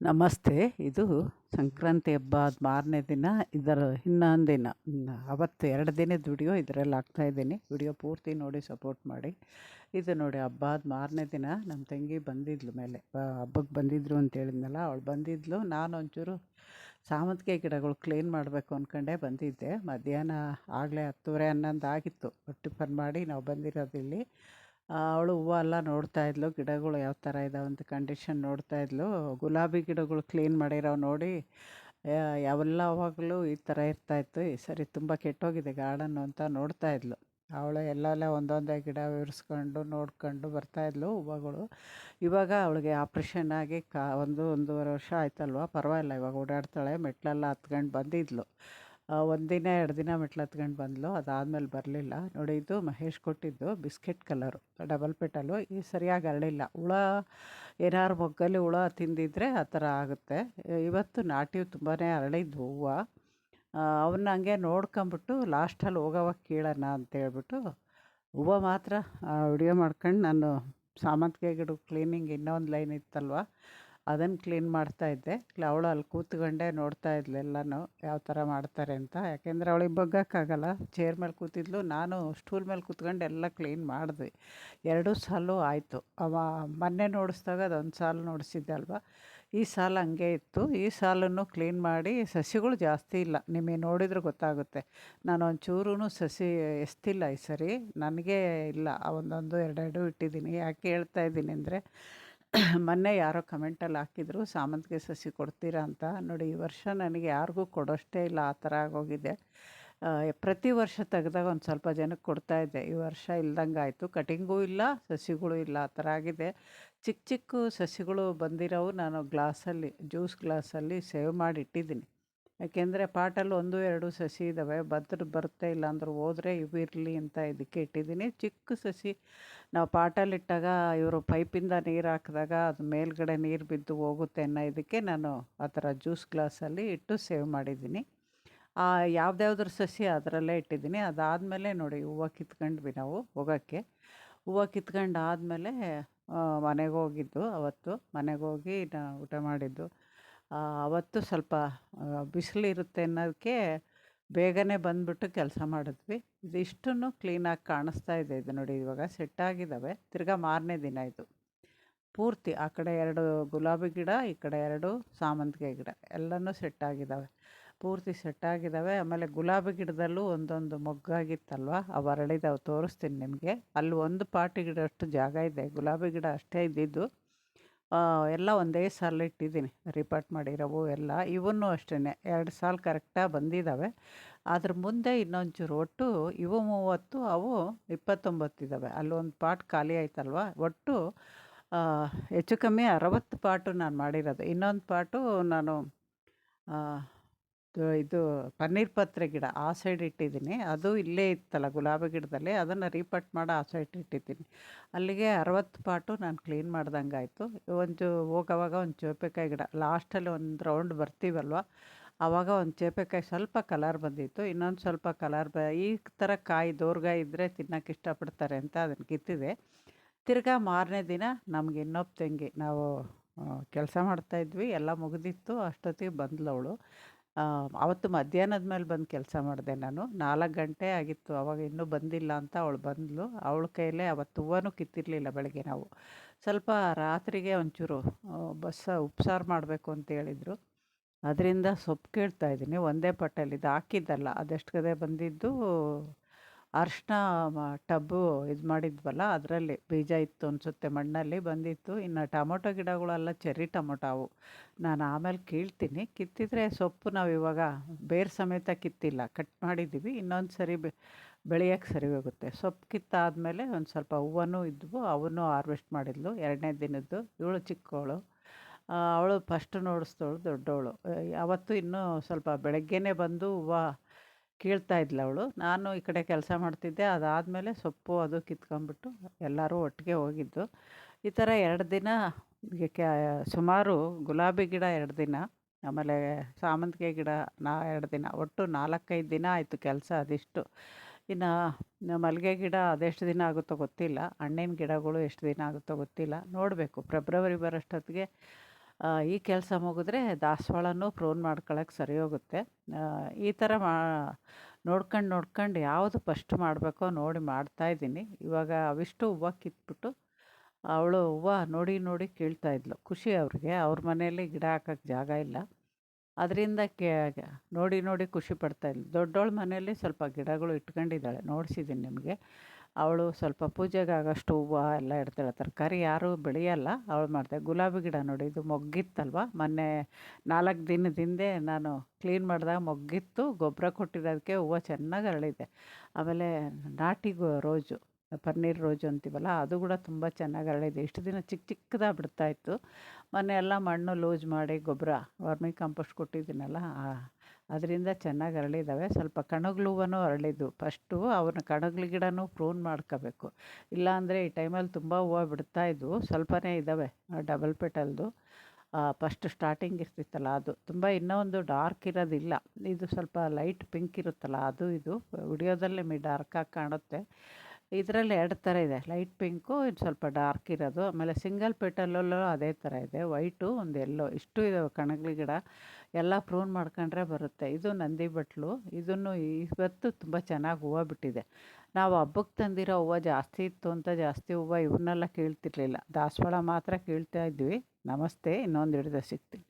ನಮಸ್ತೆ. ಇದು ಸಂಕ್ರಾಂತಿ ಹಬ್ಬ ಆದ ಮಾರನೇ ದಿನ, ಇದರ ಇನ್ನೊಂದು ದಿನ ಅವತ್ತು 2 ದಿನದ ವಿಡಿಯೋ ಇದರಲ್ಲಿ ಹಾಕ್ತಾಯಿದ್ದೀನಿ. ವಿಡಿಯೋ ಪೂರ್ತಿ ನೋಡಿ ಸಪೋರ್ಟ್ ಮಾಡಿ. ಇದು ನೋಡಿ, ಹಬ್ಬ ಆದ ಮಾರನೇ ದಿನ ನಮ್ಮ ತಂಗಿ ಬಂದಿದ್ಲು ಮೇಲೆ. ಹಬ್ಬಕ್ಕೆ ಬಂದಿದ್ದರು ಅಂತ ಹೇಳಿದ್ನಲ್ಲ, ಅವಳು ಬಂದಿದ್ಲು. ನಾನು ಒಂಚೂರು ಸಾಮಂತಿಗೆ ಗಿಡಗಳು ಕ್ಲೀನ್ ಮಾಡಬೇಕು ಅಂದ್ಕೊಂಡೆ ಬಂದಿದ್ದೆ. ಮಧ್ಯಾಹ್ನ ಆಗಲೇ 10:30 11 ಆಗಿತ್ತು ಟಿಫನ್ ಮಾಡಿ ನಾವು ಬಂದಿರೋದಿಲ್ಲಿ. ಅವಳು ಹೂವು ಎಲ್ಲ ನೋಡ್ತಾ ಇದ್ಲು, ಗಿಡಗಳು ಯಾವ ಥರ ಇದಾವೆ ಅಂತ ಕಂಡೀಷನ್ ನೋಡ್ತಾ ಇದ್ಲು. ಗುಲಾಬಿ ಗಿಡಗಳು ಕ್ಲೀನ್ ಮಾಡಿರೋ ನೋಡಿ ಯಾವೆಲ್ಲ ಅವಾಗಲೂ ಈ ಥರ ಇರ್ತಾಯಿತ್ತು, ಈ ಸರಿ ತುಂಬ ಕೆಟ್ಟೋಗಿದೆ ಗಾರ್ಡನ್ನು ಅಂತ ನೋಡ್ತಾ ಇದ್ಲು. ಅವಳು ಎಲ್ಲೆಲ್ಲ ಒಂದೊಂದೇ ಗಿಡ ವಿವರಿಸ್ಕೊಂಡು ನೋಡ್ಕೊಂಡು ಬರ್ತಾಯಿದ್ಲು ಹೂವುಗಳು. ಇವಾಗ ಅವಳಿಗೆ ಆಪ್ರೇಷನ್ ಆಗಿ ಒಂದೂವರೆ ವರ್ಷ ಆಯ್ತಲ್ವ, ಪರವಾಗಿಲ್ಲ, ಇವಾಗ ಓಡಾಡ್ತಾಳೆ. ಮೆಟ್ಲೆಲ್ಲ ಹತ್ಕೊಂಡು ಬಂದಿದ್ಲು. 1 ದಿನ 2 ದಿನ ಮೆಟ್ಲು ಹತ್ಕೊಂಡು ಬಂದಳು. ಅದಾದಮೇಲೆ ಬರಲಿಲ್ಲ. ನೋಡಿ, ಇದು ಮಹೇಶ್ ಕೊಟ್ಟಿದ್ದು ಬಿಸ್ಕೆಟ್ ಕಲರು ಡಬಲ್ ಪೆಟಲು. ಈ ಸರಿಯಾಗಿ ಅರಳಿಲ್ಲ. ಹುಳ ಏನಾರು ಮೊಗ್ಗಲ್ಲಿ ಹುಳ ತಿಂದಿದ್ರೆ ಆ ಥರ ಆಗುತ್ತೆ. ಇವತ್ತು ನಾಟಿವು ತುಂಬಾ ಅರಳಿದ್ವು ಹೂವು. ಅವನ್ನ ಹಂಗೆ ನೋಡ್ಕೊಂಬಿಟ್ಟು ಲಾಸ್ಟಲ್ಲಿ ಹೋಗೋವಾಗ ಕೀಳೋಣ ಅಂತೇಳ್ಬಿಟ್ಟು ಹೂವು ಮಾತ್ರ ವಿಡಿಯೋ ಮಾಡ್ಕೊಂಡು ನಾನು ಸಾಮಂತಿಗೆ ಗಿಡ ಕ್ಲೀನಿಂಗ್ ಇನ್ನೊಂದು ಲೈನ್ ಇತ್ತಲ್ವ, ಅದನ್ನು ಕ್ಲೀನ್ ಮಾಡ್ತಾಯಿದ್ದೆ. ಅವಳು ಅಲ್ಲಿ ಕೂತ್ಕೊಂಡೆ ನೋಡ್ತಾ ಇದ್ಲು ಎಲ್ಲನೂ ಯಾವ ಥರ ಮಾಡ್ತಾರೆ ಅಂತ. ಯಾಕೆಂದರೆ ಅವಳಿಗೆ ಬಗ್ಗಕ್ಕಾಗಲ್ಲ, ಚೇರ್ ಮೇಲೆ ಕೂತಿದ್ಲು, ನಾನು ಸ್ಟೂಲ್ ಮೇಲೆ ಕೂತ್ಕೊಂಡು ಎಲ್ಲ ಕ್ಲೀನ್ ಮಾಡಿದ್ವಿ. 2 ಸಾಲು ಆಯಿತು. ಮೊನ್ನೆ ನೋಡಿಸ್ದಾಗ ಅದೊಂದು ಸಾಲು ನೋಡಿಸಿದ್ದೆ ಅಲ್ವ, ಈ ಸಾಲು ಹಂಗೆ ಇತ್ತು. ಈ ಸಾಲನ್ನು ಕ್ಲೀನ್ ಮಾಡಿ, ಸಸಿಗಳು ಜಾಸ್ತಿ ಇಲ್ಲ, ನಿಮಗೆ ನೋಡಿದರೆ ಗೊತ್ತಾಗುತ್ತೆ. ನಾನು ಒಂಚೂರೂ ಸಸಿ ಎಸ್ತಿಲ್ಲ ಈ ಸರಿ. ನನಗೆ ಇಲ್ಲ, ಒಂದೊಂದು 2 ಇಟ್ಟಿದ್ದೀನಿ. ಯಾಕೆ ಹೇಳ್ತಾ ಇದ್ದೀನಿ ಅಂದರೆ, ಮೊನ್ನೆ ಯಾರೋ ಕಮೆಂಟಲ್ಲಿ ಹಾಕಿದ್ರು ಸಾಮಂತಿಗೆ ಸಸಿ ಕೊಡ್ತೀರಾ ಅಂತ. ನೋಡಿ, ಈ ವರ್ಷ ನನಗೆ ಯಾರಿಗೂ ಕೊಡೋಷ್ಟೇ ಇಲ್ಲ, ಆ ಥರ ಆಗೋಗಿದೆ. ಪ್ರತಿ ವರ್ಷ ತೆಗೆದಾಗ ಒಂದು ಸ್ವಲ್ಪ ಜನಕ್ಕೆ ಕೊಡ್ತಾಯಿದ್ದೆ. ಈ ವರ್ಷ ಇಲ್ದಂಗೆ ಆಯಿತು. ಕಟಿಂಗೂ ಇಲ್ಲ, ಸಸಿಗಳು ಇಲ್ಲ, ಆ ಥರ ಆಗಿದೆ. ಚಿಕ್ಕ ಚಿಕ್ಕ ಸಸಿಗಳು ಬಂದಿರೋವು ನಾನು ಗ್ಲಾಸಲ್ಲಿ, ಜ್ಯೂಸ್ ಗ್ಲಾಸಲ್ಲಿ ಸೇವ್ ಮಾಡಿ ಇಟ್ಟಿದ್ದೀನಿ. ಯಾಕೆಂದರೆ ಪಾಟಲ್ಲಿ 1 2 ಸಸಿ ಇದ್ದಾವೆ, ಬರುತ್ತೆ, ಇಲ್ಲಾಂದ್ರೆ ಹೋದರೆ ಇವು ಇರಲಿ ಅಂತ ಇದಕ್ಕೆ ಇಟ್ಟಿದ್ದೀನಿ. ಚಿಕ್ಕ ಸಸಿ ನಾವು ಪಾಟಲ್ಲಿಟ್ಟಾಗ ಇವರು ಪೈಪಿಂದ ನೀರು ಹಾಕಿದಾಗ ಅದು ಮೇಲ್ಗಡೆ ನೀರು ಬಿದ್ದು ಹೋಗುತ್ತೆ ಅನ್ನೋ ಇದಕ್ಕೆ ನಾನು ಆ ಥರ ಜ್ಯೂಸ್ ಗ್ಲಾಸಲ್ಲಿ ಇಟ್ಟು ಸೇವ್ ಮಾಡಿದ್ದೀನಿ. ಯಾವುದ್ಯಾವ್ದ್ರ ಸಸಿ ಅದರಲ್ಲೇ ಇಟ್ಟಿದ್ದೀನಿ. ಅದಾದಮೇಲೆ ನೋಡಿ, ಹೂವು ಕಿತ್ಕೊಂಡ್ವಿ ನಾವು ಹೋಗೋಕ್ಕೆ. ಹೂವು ಕಿತ್ಕೊಂಡು ಆದಮೇಲೆ ಮನೆಗೆ ಹೋಗಿದ್ದು. ಅವತ್ತು ಮನೆಗೆ ಹೋಗಿ ಊಟ ಮಾಡಿದ್ದು. ಅವತ್ತು ಸ್ವಲ್ಪ ಬಿಸಿಲಿರುತ್ತೆ ಅನ್ನೋದಕ್ಕೆ ಬೇಗನೆ ಬಂದುಬಿಟ್ಟು ಕೆಲಸ ಮಾಡಿದ್ವಿ. ಇದಿಷ್ಟನ್ನು ಕ್ಲೀನಾಗಿ ಕಾಣಿಸ್ತಾ ಇದೆ. ಇದು ನೋಡಿ, ಇವಾಗ ಸೆಟ್ಟಾಗಿದ್ದಾವೆ. ತಿರ್ಗಾ ಮಾರನೇ ದಿನ ಇದು. ಪೂರ್ತಿ ಆ ಕಡೆ 2 ಗುಲಾಬಿ ಗಿಡ, ಈ ಕಡೆ 2 ಸಾಮಂತಿಗೆ ಗಿಡ ಎಲ್ಲನೂ ಸೆಟ್ಟಾಗಿದ್ದಾವೆ, ಪೂರ್ತಿ ಸೆಟ್ಟಾಗಿದ್ದಾವೆ. ಆಮೇಲೆ ಗುಲಾಬಿ ಗಿಡದಲ್ಲೂ ಒಂದೊಂದು ಮೊಗ್ಗಾಗಿತ್ತಲ್ವ, ಅವು ಅರಳಿದಾವೆ, ತೋರಿಸ್ತೀನಿ ನಿಮಗೆ. ಅಲ್ಲಿ ಒಂದು ಪಾಟಿ ಗಿಡ ಅಷ್ಟು ಜಾಗ ಇದೆ, ಗುಲಾಬಿ ಗಿಡ ಅಷ್ಟೇ ಇದ್ದಿದ್ದು. ಎಲ್ಲ ಒಂದೇ ಸಾಲು ಇಟ್ಟಿದ್ದೀನಿ, ರಿಪಾಟ್ ಮಾಡಿರೋವು ಎಲ್ಲ. ಇವನ್ನೂ ಅಷ್ಟೇ 2 ಸಾಲು ಕರೆಕ್ಟಾಗಿ ಬಂದಿದ್ದಾವೆ. ಅದ್ರ ಮುಂದೆ ಇನ್ನೊಂಚೂರು, ಒಟ್ಟು ಇವು 30, ಅವು 29 ಇದ್ದಾವೆ. ಅಲ್ಲೊಂದು ಪಾಟ್ ಖಾಲಿ ಆಯ್ತಲ್ವ. ಒಟ್ಟು ಹೆಚ್ಚು ಕಮ್ಮಿ 60 ಪಾಟು ನಾನು ಮಾಡಿರೋದು. ಇನ್ನೊಂದು ಪಾಟು ನಾನು ಇದು ಪನ್ನೀರ್ ಪತ್ರೆ ಗಿಡ ಆ ಸೈಡ್ ಇಟ್ಟಿದ್ದೀನಿ. ಅದು ಇಲ್ಲೇ ಇತ್ತಲ್ಲ ಗುಲಾಬಿ ಗಿಡದಲ್ಲಿ, ಅದನ್ನು ರೀಪಟ್ ಮಾಡಿ ಆ ಸೈಡ್ ಇಟ್ಟಿದ್ದೀನಿ. ಅಲ್ಲಿಗೆ 60 ಪಾಟು ನಾನು ಕ್ಲೀನ್ ಮಾಡ್ದಂಗೆ ಆಯಿತು. ಹೋಗೋವಾಗ ಒಂದು ಚೇಪೆಕಾಯಿ ಗಿಡ ಲಾಸ್ಟಲ್ಲಿ ಒಂದು ರೌಂಡ್ ಬರ್ತೀವಲ್ವ, ಆವಾಗ ಒಂದು ಚೇಪೆಕಾಯಿ ಸ್ವಲ್ಪ ಕಲರ್ ಬಂದಿತ್ತು, ಇನ್ನೊಂದು ಸ್ವಲ್ಪ ಕಲರ್ ಈ ಥರ ಕಾಯಿ ದೋರ್ಗಾಯಿ ಇದ್ದರೆ ತಿನ್ನೋಕೆ ಇಷ್ಟಪಡ್ತಾರೆ ಅಂತ ಅದನ್ನು ಕಿತ್ತಿದೆ. ತಿರ್ಗಾ ಮಾರನೇ ದಿನ ನಮಗೆ ಇನ್ನೊಬ್ಬ ತಂಗಿ, ನಾವು ಕೆಲಸ ಮಾಡ್ತಾಯಿದ್ವಿ, ಎಲ್ಲ ಮುಗಿದಿತ್ತು, ಅಷ್ಟೊತ್ತಿಗೆ ಬಂದಳು ಅವಳು. ಅವತ್ತು ಮಧ್ಯಾಹ್ನದ ಮೇಲೆ ಬಂದು ಕೆಲಸ ಮಾಡಿದೆ ನಾನು. 4 ಗಂಟೆ ಆಗಿತ್ತು, ಆವಾಗ ಇನ್ನೂ ಬಂದಿಲ್ಲ ಅಂತ ಅವಳು ಬಂದಳು. ಅವಳ ಕೈಯಲ್ಲೇ ಅವತ್ತು ಹೂವನೂ ಕಿತ್ತಿರಲಿಲ್ಲ ಬೆಳಗ್ಗೆ. ನಾವು ಸ್ವಲ್ಪ ರಾತ್ರಿಗೆ ಒಂಚೂರು ಉಪ್ಸಾರು ಮಾಡಬೇಕು ಅಂತ ಹೇಳಿದರು. ಅದರಿಂದ ಸೊಪ್ಪು ಕೇಳ್ತಾಯಿದ್ದೀನಿ. ಒಂದೇ ಪಟ್ಟಲ್ಲಿ ಇದು ಹಾಕಿದ್ದಲ್ಲ, ಅದೆಷ್ಟು ಗದೆ ಬಂದಿದ್ದು ಅರಿಶಿನ ಟಬ್ಬು ಇದು ಮಾಡಿದ್ವಲ್ಲ, ಅದರಲ್ಲಿ ಬೀಜ ಇತ್ತು ಅನಿಸುತ್ತೆ, ಮಣ್ಣಲ್ಲಿ ಬಂದಿತ್ತು. ಇನ್ನು ಟೊಮೊಟೊ ಗಿಡಗಳೆಲ್ಲ ಚೆರ್ರಿ ಟೊಮೊಟೊ, ಅವು ನಾನು ಆಮೇಲೆ ಕೀಳ್ತೀನಿ. ಕಿತ್ತಿದ್ರೆ ಸೊಪ್ಪು ನಾವು ಇವಾಗ ಬೇರು ಸಮೇತ ಕಿತ್ತಿಲ್ಲ, ಕಟ್ ಮಾಡಿದ್ದೀವಿ. ಇನ್ನೊಂದು ಸರಿ ಬೆಳೆಯೋಕ್ಕೆ ಸರಿ ಹೋಗುತ್ತೆ. ಸೊಪ್ಪು ಕಿತ್ತಾದಮೇಲೆ ಒಂದು ಸ್ವಲ್ಪ ಹೂವನೂ ಇದ್ವು, ಅವನ್ನು ಹಾರ್ವೆಸ್ಟ್ ಮಾಡಿದ್ಲು 2ನೇ ದಿನದ್ದು. ಇವಳು ಚಿಕ್ಕವಳು, ಅವಳು ಫಸ್ಟು ನೋಡಿಸ್ದವಳು ದೊಡ್ಡವಳು. ಅವತ್ತು ಇನ್ನೂ ಸ್ವಲ್ಪ ಬೆಳಗ್ಗೆನೇ ಬಂದು ಹೂವು ಕೀಳ್ತಾ ಇದ್ಲು ಅವಳು. ನಾನು ಈ ಕಡೆ ಕೆಲಸ ಮಾಡ್ತಿದ್ದೆ. ಅದಾದಮೇಲೆ ಸೊಪ್ಪು ಅದು ಕಿತ್ಕೊಂಡ್ಬಿಟ್ಟು ಎಲ್ಲರೂ ಒಟ್ಟಿಗೆ ಹೋಗಿದ್ದು. ಈ ಥರ 2 ದಿನ ಸುಮಾರು ಗುಲಾಬಿ ಗಿಡ 2 ದಿನ, ಆಮೇಲೆ ಸಾಮಂತಿಗೆ ಗಿಡ 2 ದಿನ, ಒಟ್ಟು 4-5 ದಿನ ಆಯಿತು ಕೆಲಸ ಅದಿಷ್ಟು. ಇನ್ನು ಮಲ್ಲಿಗೆ ಗಿಡ ಅದೆಷ್ಟು ದಿನ ಆಗುತ್ತೋ ಗೊತ್ತಿಲ್ಲ, ಹಣ್ಣಿನ ಗಿಡಗಳು ಎಷ್ಟು ದಿನ ಆಗುತ್ತೋ ಗೊತ್ತಿಲ್ಲ, ನೋಡಬೇಕು. ಫೆಬ್ರವರಿ ಬರೋಷ್ಟೊತ್ತಿಗೆ ಈ ಕೆಲಸ ಮುಗಿದ್ರೆ ದಾಸವಾಳನೂ ಪ್ರೂನ್ ಮಾಡ್ಕೊಳಕ್ಕೆ ಸರಿ ಹೋಗುತ್ತೆ. ಈ ಥರ ನೋಡ್ಕೊಂಡು ಯಾವುದು ಫಸ್ಟ್ ಮಾಡಬೇಕೋ ನೋಡಿ ಮಾಡ್ತಾಯಿದ್ದೀನಿ. ಇವಾಗ ಅವಿಷ್ಟು ಹೂವು ಕಿತ್ಬಿಟ್ಟು ಅವಳು ಹೂವು ನೋಡಿ ನೋಡಿ ಕೀಳ್ತಾ ಇದ್ಲು. ಖುಷಿ ಅವ್ರಿಗೆ. ಅವ್ರ ಮನೆಯಲ್ಲಿ ಗಿಡ ಹಾಕಕ್ಕೆ ಜಾಗ ಇಲ್ಲ. ಅದರಿಂದ ನೋಡಿ ನೋಡಿ ಖುಷಿ ಪಡ್ತಾಯಿದ್ಲು. ದೊಡ್ಡೋಳ ಮನೆಯಲ್ಲಿ ಸ್ವಲ್ಪ ಗಿಡಗಳು ಇಟ್ಕೊಂಡಿದ್ದಾಳೆ, ನೋಡಿಸಿದ್ದೀನಿ ನಿಮಗೆ. ಅವಳು ಸ್ವಲ್ಪ ಪೂಜೆಗೆ ಆಗೋಷ್ಟು ಹೂವು ಎಲ್ಲ ಇಡ್ತಾಳೆ. ತರಕಾರಿ ಯಾರೂ ಬೆಳೆಯಲ್ಲ, ಅವಳು ಮಾಡ್ತಾಳೆ. ಗುಲಾಬಿ ಗಿಡ ನೋಡಿ, ಇದು ಮೊಗ್ಗಿತ್ತಲ್ವ, ಮೊನ್ನೆ 4 ದಿನದ ಹಿಂದೆ ನಾನು ಕ್ಲೀನ್ ಮಾಡಿದಾಗ ಮೊಗ್ಗಿತ್ತು. ಗೊಬ್ಬರ ಕೊಟ್ಟಿರೋದಕ್ಕೆ ಹೂವು ಚೆನ್ನಾಗಿ ಅರಳಿದೆ. ಆಮೇಲೆ ನಾಟಿ ರೋಜು, ಪನ್ನೀರ್ ರೋಜು ಅಂತೀವಲ್ಲ, ಅದು ಕೂಡ ತುಂಬ ಚೆನ್ನಾಗಿ ಅರಳಿದೆ. ಇಷ್ಟು ದಿನ ಚಿಕ್ಕ ಚಿಕ್ಕದಾಗಿ ಬಿಡ್ತಾಯಿತ್ತು. ಮೊನ್ನೆ ಎಲ್ಲ ಮಣ್ಣು ಲೂಸ್ ಮಾಡಿ ಗೊಬ್ಬರ ವರ್ಮಿ ಕಾಂಪೋಸ್ಟ್ ಕೊಟ್ಟಿದ್ದೀನಲ್ಲ, ಅದರಿಂದ ಚೆನ್ನಾಗಿ ಅರಳಿದ್ದಾವೆ. ಸ್ವಲ್ಪ ಕಣಗ್ಲು ಹೂವನೂ ಅರಳಿದ್ದು. ಫಸ್ಟು ಅವನ್ನ ಕಣಗ್ಲು ಗಿಡನೂ ಪ್ರೂನ್ ಮಾಡ್ಕೋಬೇಕು. ಇಲ್ಲಾಂದರೆ ಈ ಟೈಮಲ್ಲಿ ತುಂಬ ಹೂವು ಬಿಡ್ತಾಯಿದ್ವು. ಸ್ವಲ್ಪನೇ ಇದ್ದಾವೆ ಡಬಲ್ ಪೆಟಲ್ದು. ಫಸ್ಟ್ ಸ್ಟಾರ್ಟಿಂಗ್ ಇರ್ತಿತ್ತಲ್ಲ ಅದು. ತುಂಬ ಇನ್ನೂ ಒಂದು ಡಾರ್ಕ್ ಇರೋದಿಲ್ಲ. ಇದು ಸ್ವಲ್ಪ ಲೈಟ್ ಪಿಂಕ್ ಇರುತ್ತಲ್ಲ, ಅದು ಇದು ವಿಡಿಯೋದಲ್ಲಿ ಡಾರ್ಕಾಗಿ ಕಾಣುತ್ತೆ. ಇದರಲ್ಲಿ 2 ಥರ ಇದೆ, ಲೈಟ್ ಪಿಂಕು, ಇದು ಸ್ವಲ್ಪ ಡಾರ್ಕ್ ಇರೋದು. ಆಮೇಲೆ ಸಿಂಗಲ್ ಪೆಟಲಲ್ಲೂ ಅದೇ ಥರ ಇದೆ, ವೈಟು ಒಂದು ಎಲ್ಲೋ. ಇಷ್ಟು ಇದಾವೆ ಕಣಗ್ಲು ಗಿಡ. ಎಲ್ಲ ಪ್ರೂನ್ ಮಾಡ್ಕೊಂಡ್ರೆ ಬರುತ್ತೆ. ಇದು ನಂದಿ ಬಟ್ಲು. ಇದನ್ನು ಇವತ್ತು ತುಂಬ ಚೆನ್ನಾಗಿ ಹೂವು ಬಿಟ್ಟಿದೆ. ನಾವು ಹಬ್ಬಕ್ಕೆ ತಂದಿರೋ ಹೂವು ಜಾಸ್ತಿ ಇತ್ತು ಅಂತ ಜಾಸ್ತಿ ಹೂವು ಇವನ್ನೆಲ್ಲ ಕೀಳ್ತಿರ್ಲಿಲ್ಲ. ದಾಸವಾಳ ಮಾತ್ರ ಕೀಳ್ತಾ ಇದ್ವಿ. ನಮಸ್ತೆ, ಇನ್ನೊಂದು ಹಿಡಿದ ಸಿಗ್ತೀನಿ.